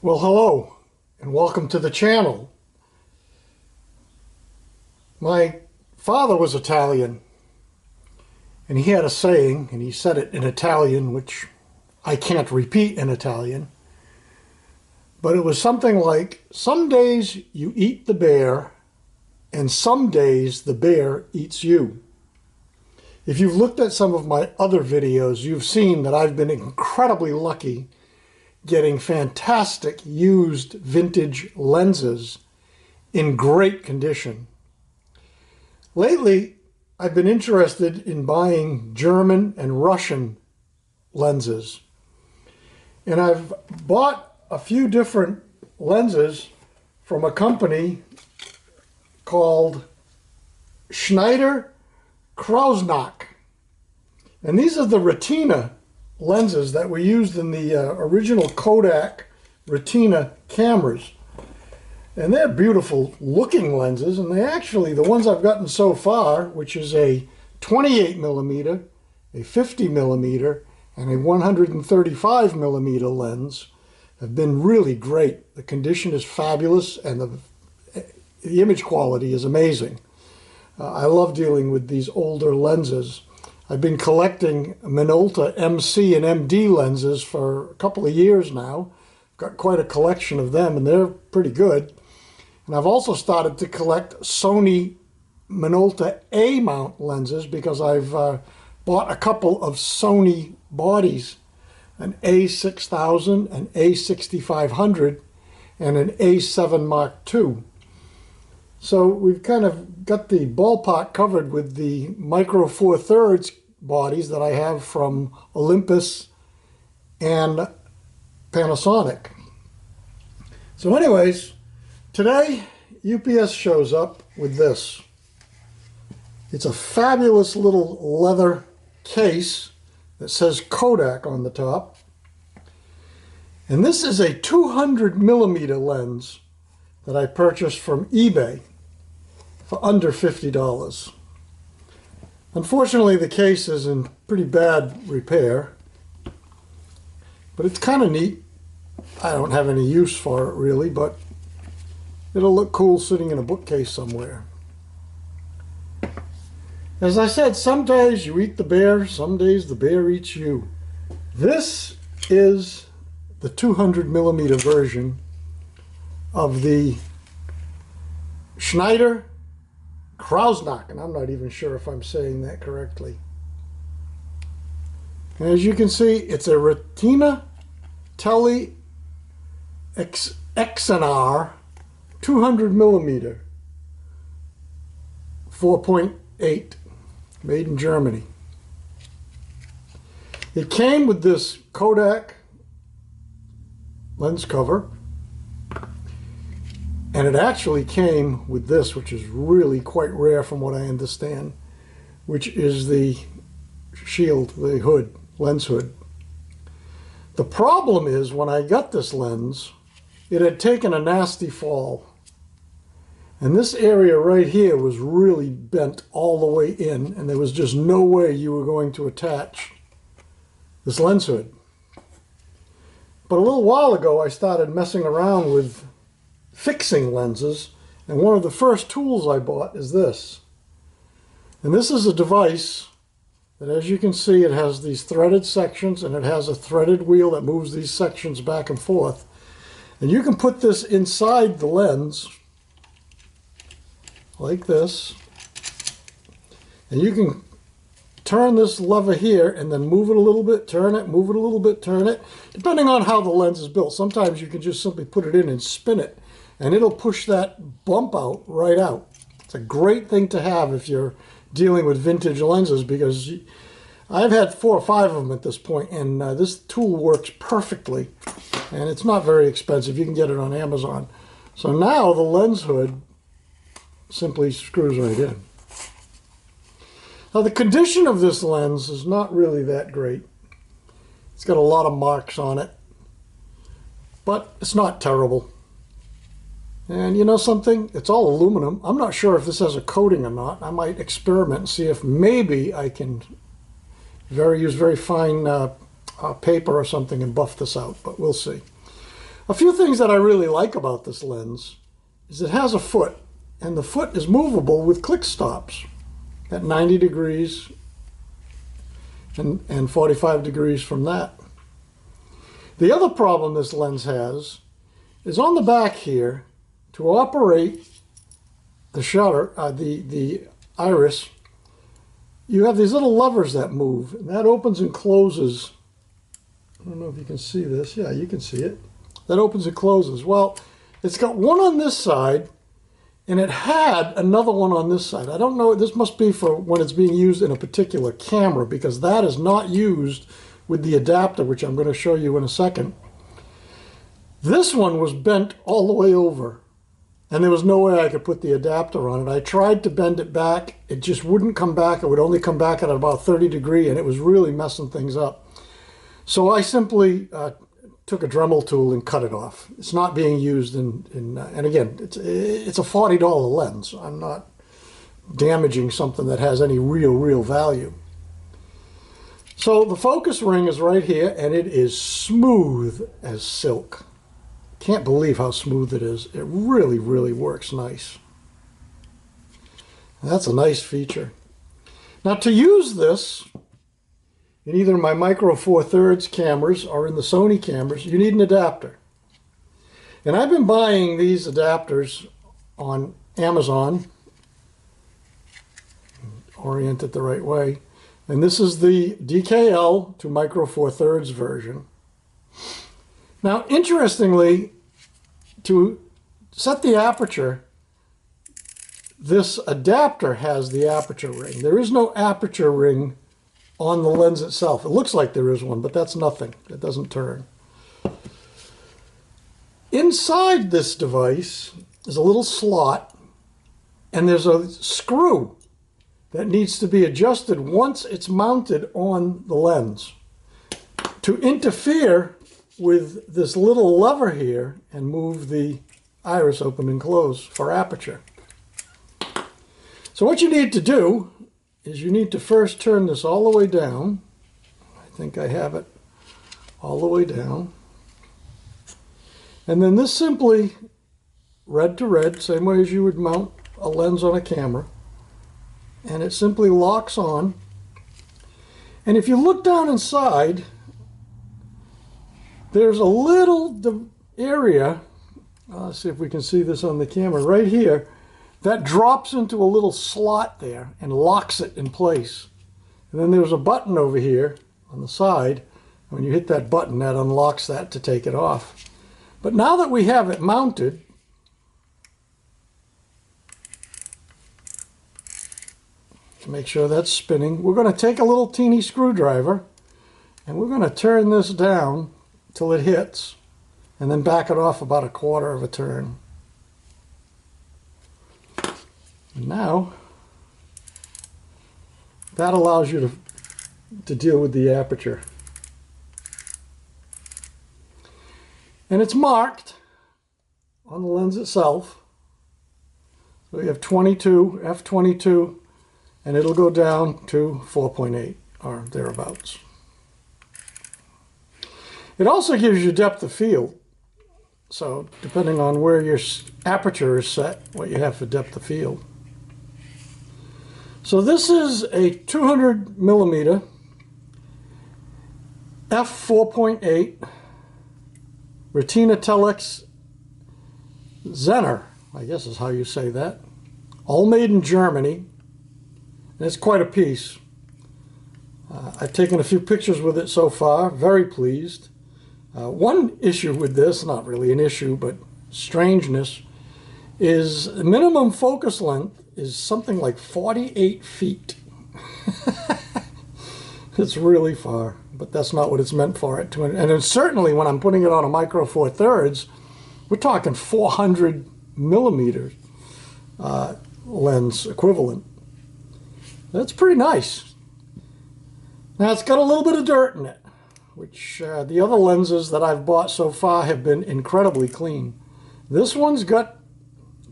Well, hello, and welcome to the channel. My father was Italian, and he had a saying, and he said it in Italian, which I can't repeat in Italian, but it was something like, some days you eat the bear, and some days the bear eats you. If you've looked at some of my other videos, you've seen that I've been incredibly lucky getting fantastic used vintage lenses in great condition. Lately, I've been interested in buying German and Russian lenses. And I've bought a few different lenses from a company called Schneider-Kreuznach. And these are the retina lenses that were used in the original Kodak retina cameras. And they're beautiful looking lenses, and they actually, the ones I've gotten so far, which is a 28 millimeter, a 50 millimeter, and a 135 millimeter lens, have been really great. The condition is fabulous, and the image quality is amazing. I love dealing with these older lenses. I've been collecting Minolta MC and MD lenses for a couple of years now. I've got quite a collection of them, and they're pretty good. And I've also started to collect Sony Minolta A-mount lenses because I've bought a couple of Sony bodies, an A6000, an A6500, and an A7 Mark II. So we've kind of got the ballpark covered with the Micro Four Thirds bodies that I have from Olympus and Panasonic. So anyways, today UPS shows up with this. It's a fabulous little leather case that says Kodak on the top. And this is a 200 millimeter lens that I purchased from eBay for under $50. Unfortunately, the case is in pretty bad repair, but it's kind of neat. I don't have any use for it really, but it'll look cool sitting in a bookcase somewhere. As I said, some days you eat the bear, some days the bear eats you. This is the 200 millimeter version of the Schneider-Kreuznach, and I'm not even sure if I'm saying that correctly. And as you can see, it's a retina tele XNR 200 millimeter 4.8, made in Germany. It came with this Kodak lens cover, and it actually came with this, which is really quite rare from what I understand, which is the shield, the hood, lens hood. The problem is, when I got this lens, it had taken a nasty fall. And this area right here was really bent all the way in, and there was just no way you were going to attach this lens hood. But a little while ago, I started messing around with fixing lenses, and one of the first tools I bought is this. And this is a device that, as you can see, it has these threaded sections, and it has a threaded wheel that moves these sections back and forth. And you can put this inside the lens like this, and you can turn this lever here and then move it a little bit, turn it, move it a little bit, turn it, depending on how the lens is built. Sometimes you can just simply put it in and spin it, and it'll push that bump out right out. It's a great thing to have if you're dealing with vintage lenses, because I've had 4 or 5 of them at this point, and this tool works perfectly, and it's not very expensive. You can get it on Amazon. So now the lens hood simply screws right in. Now the condition of this lens is not really that great. It's got a lot of marks on it, but it's not terrible. And you know something? It's all aluminum. I'm not sure if this has a coating or not. I might experiment and see if maybe I can use very fine paper or something and buff this out, but we'll see. A few things that I really like about this lens is it has a foot, and the foot is movable with click stops at 90 degrees and 45 degrees from that. The other problem this lens has is on the back here, to operate the shutter, the iris, you have these little levers that move, and that opens and closes. I don't know if you can see this. Yeah, you can see it. That opens and closes. Well, it's got one on this side, and it had another one on this side. I don't know, this must be for when it's being used in a particular camera, because that is not used with the adapter, which I'm going to show you in a second. This one was bent all the way over, and there was no way I could put the adapter on it. I tried to bend it back. It just wouldn't come back. It would only come back at about 30 degrees, and it was really messing things up. So I simply took a Dremel tool and cut it off. It's not being used and again, it's a $40 lens. I'm not damaging something that has any real value. So the focus ring is right here, and it is smooth as silk. Can't believe how smooth it is. It really works nice. That's a nice feature. Now, to use this in either my Micro Four Thirds cameras or in the Sony cameras, you need an adapter. And I've been buying these adapters on Amazon. Orient it the right way. And this is the DKL to Micro Four Thirds version. Now, interestingly, to set the aperture, this adapter has the aperture ring. There is no aperture ring on the lens itself. It looks like there is one, but that's nothing. It doesn't turn. Inside this device is a little slot, and there's a screw that needs to be adjusted once it's mounted on the lens to interfere with this little lever here and move the iris open and close for aperture. So what you need to do is you need to first turn this all the way down. I think I have it all the way down. And then this simply, red to red, same way as you would mount a lens on a camera, and it simply locks on. And if you look down inside, there's a little area, let's see if we can see this on the camera, right here, that drops into a little slot there and locks it in place. And then there's a button over here on the side. When you hit that button, that unlocks that to take it off. But now that we have it mounted, to make sure that's spinning, we're going to take a little teeny screwdriver and we're going to turn this down till it hits, and then back it off about a quarter of a turn. And now, that allows you to deal with the aperture. And it's marked on the lens itself. So we have 22, f22, and it'll go down to 4.8 or thereabouts. It also gives you depth of field. So depending on where your aperture is set, what you have for depth of field. So this is a 200 millimeter f4.8 Retina Telex Zener, I guess is how you say that. All made in Germany. And it's quite a piece. I've taken a few pictures with it so far, very pleased. One issue with this, not really an issue, but strangeness, is the minimum focus length is something like 48 feet. It's really far, but that's not what it's meant for. And it's certainly when I'm putting it on a Micro Four Thirds, we're talking 400 millimeter lens equivalent. That's pretty nice. Now it's got a little bit of dirt in it, which the other lenses that I've bought so far have been incredibly clean. This one's got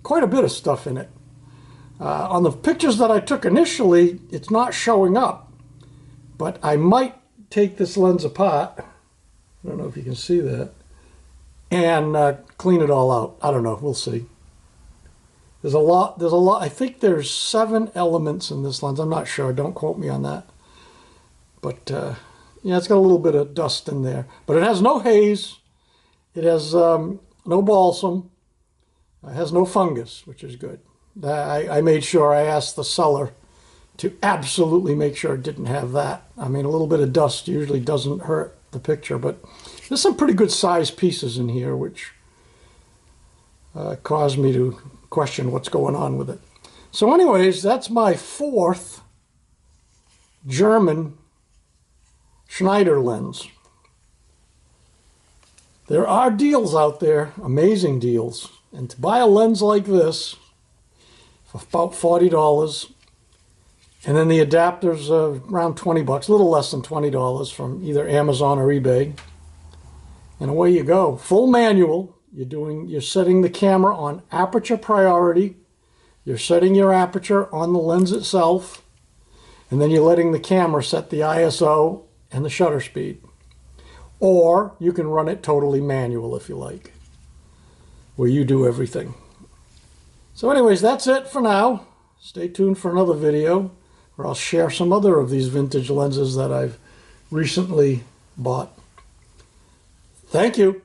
quite a bit of stuff in it. On the pictures that I took initially, it's not showing up, but I might take this lens apart, I don't know if you can see that, and clean it all out. I don't know. We'll see. There's a lot. I think there's 7 elements in this lens. I'm not sure. Don't quote me on that. But yeah, it's got a little bit of dust in there. But it has no haze. It has no balsam. It has no fungus, which is good. I made sure, I asked the seller to absolutely make sure it didn't have that. I mean, a little bit of dust usually doesn't hurt the picture, but there's some pretty good sized pieces in here, which caused me to question what's going on with it. So anyways, that's my 4th German Schneider lens. There are deals out there, amazing deals. And to buy a lens like this for about $40, and then the adapter's around 20 bucks, a little less than $20 from either Amazon or eBay. And away you go. Full manual. You're setting the camera on aperture priority. You're setting your aperture on the lens itself. And then you're letting the camera set the ISO and the shutter speed. Or you can run it totally manual if you like, where you do everything. So anyways, that's it for now. Stay tuned for another video where I'll share some other of these vintage lenses that I've recently bought. Thank you.